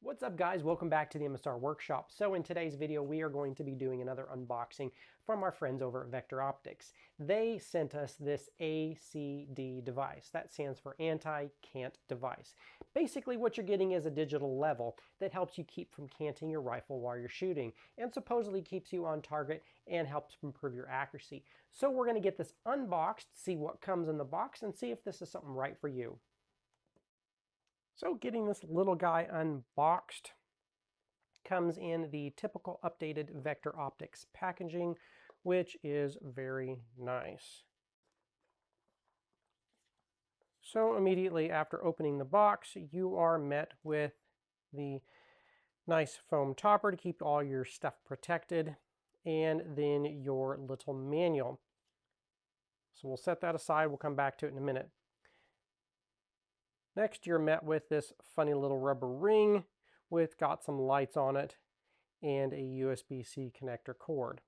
What's up guys, welcome back to the MSR Workshop. So in today's video we are going to be doing another unboxing from our friends over at Vector Optics. They sent us this ACD device. That stands for Anti-Cant device. Basically what you're getting is a digital level that helps you keep from canting your rifle while you're shooting and supposedly keeps you on target and helps improve your accuracy. So we're going to get this unboxed, see what comes in the box, and see if this is something right for you. So getting this little guy unboxed comes in the typical updated Vector Optics packaging, which is very nice. So immediately after opening the box, you are met with the nice foam topper to keep all your stuff protected, and then your little manual. So we'll set that aside, we'll come back to it in a minute. Next, you're met with this funny little rubber ring with got some lights on it and a USB-C connector cord.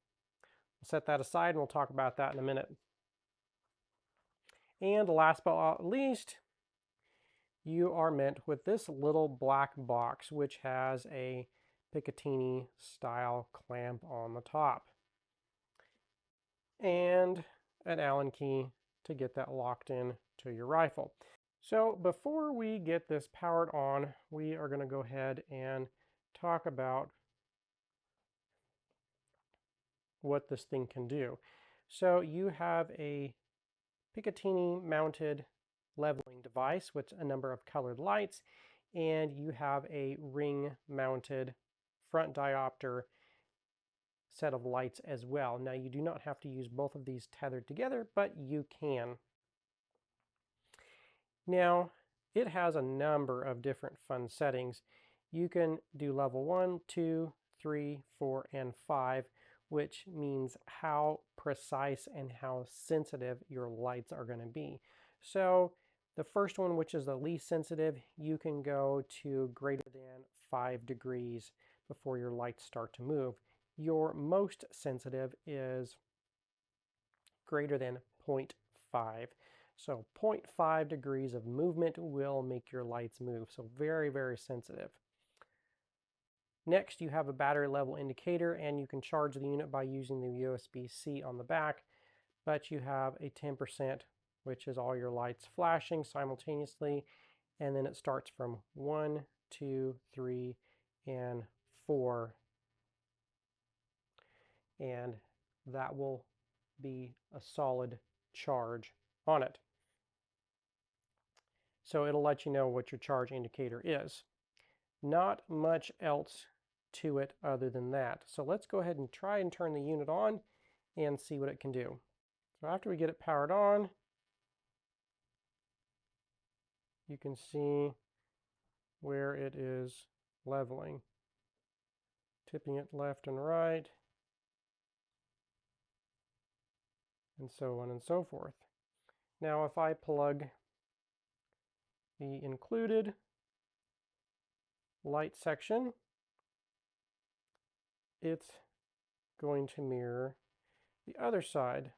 We'll set that aside and we'll talk about that in a minute. And last but not least, you are met with this little black box which has a Picatinny style clamp on the top and an Allen key to get that locked in to your rifle. So before we get this powered on, we are going to go ahead and talk about what this thing can do. So you have a Picatinny mounted leveling device with a number of colored lights, and you have a ring mounted front diopter set of lights as well. Now you do not have to use both of these tethered together, but you can. Now, it has a number of different fun settings. You can do level 1, 2, 3, 4, and 5, which means how precise and how sensitive your lights are going to be. So the first one, which is the least sensitive, you can go to greater than 5 degrees before your lights start to move. Your most sensitive is greater than 0.5. So 0.5 degrees of movement will make your lights move. So very, very sensitive. Next, you have a battery level indicator, and you can charge the unit by using the USB-C on the back, but you have a 10%, which is all your lights flashing simultaneously, and then it starts from 1, 2, 3, and 4, and that will be a solid charge on it. So it'll let you know what your charge indicator is. Not much else to it other than that. So let's go ahead and try and turn the unit on and see what it can do. So after we get it powered on, you can see where it is leveling, tipping it left and right, and so on and so forth. Now if I plug the included light section, it's going to mirror the other side.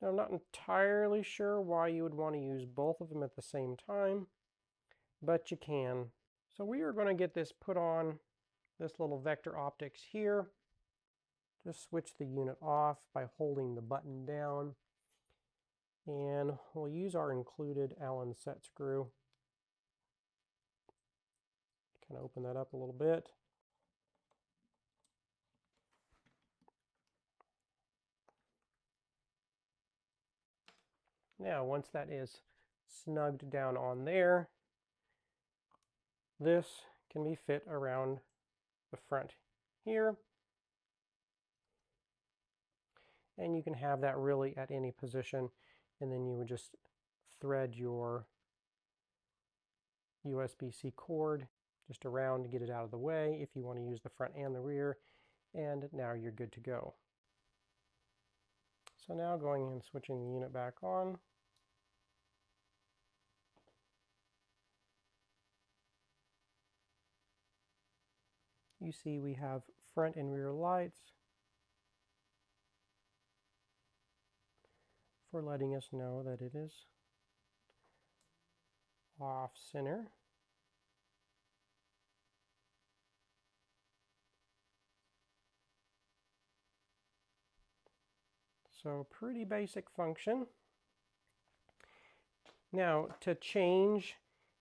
Now I'm not entirely sure why you would want to use both of them at the same time, but you can. So we are going to get this put on this little Vector Optics here. Just switch the unit off by holding the button down, and we'll use our included Allen set screw. Kind of open that up a little bit. Now once that is snugged down on there, this can be fit around the front here, and you can have that really at any position, and then you would just thread your USB-C cord just around to get it out of the way if you want to use the front and the rear, and now you're good to go. So now going and switching the unit back on. You see we have front and rear lights for letting us know that it is off center. So pretty basic function. Now to change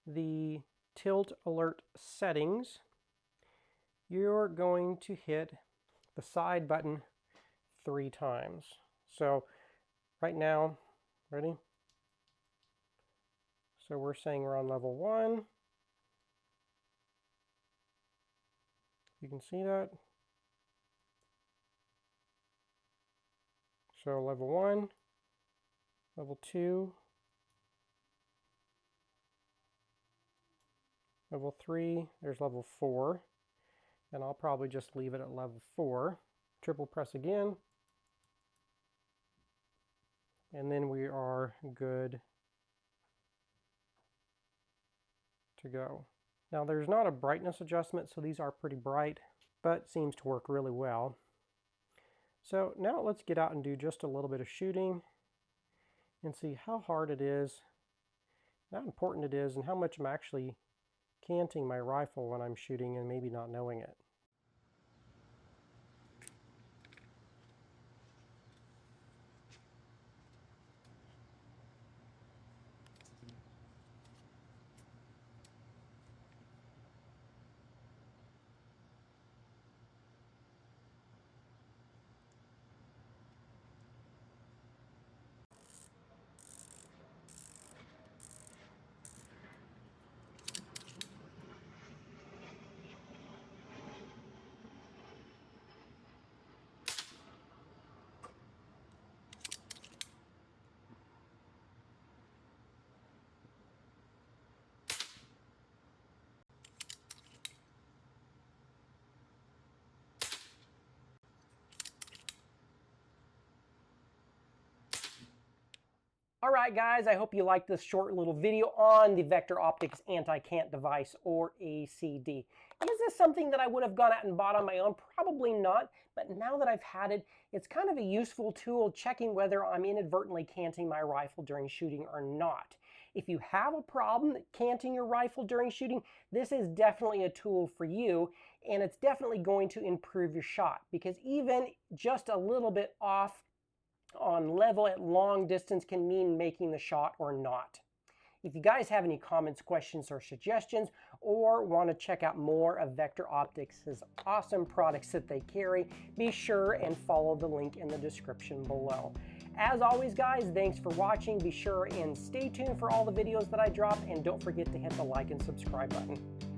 the tilt alert settings, you're going to hit the side button 3 times. So right now, ready? So we're saying we're on level 1. You can see that. So level 1, level 2, level 3, there's level 4, and I'll probably just leave it at level 4. Triple press again, and then we are good to go. Now there's not a brightness adjustment, so these are pretty bright, but seems to work really well. So now let's get out and do just a little bit of shooting and see how hard it is, how important it is, and how much I'm actually canting my rifle when I'm shooting and maybe not knowing it. All right, guys, I hope you liked this short little video on the Vector Optics Anti-Cant device, or ACD. Is this something that I would have gone out and bought on my own? Probably not, but now that I've had it, it's kind of a useful tool checking whether I'm inadvertently canting my rifle during shooting or not. If you have a problem canting your rifle during shooting, this is definitely a tool for you, and it's definitely going to improve your shot, because even just a little bit off on level at long distance can mean making the shot or not. If you guys have any comments, questions, or suggestions, or want to check out more of Vector Optics' awesome products that they carry, be sure and follow the link in the description below. As always, guys, thanks for watching. Be sure and stay tuned for all the videos that I drop, and don't forget to hit the like and subscribe button.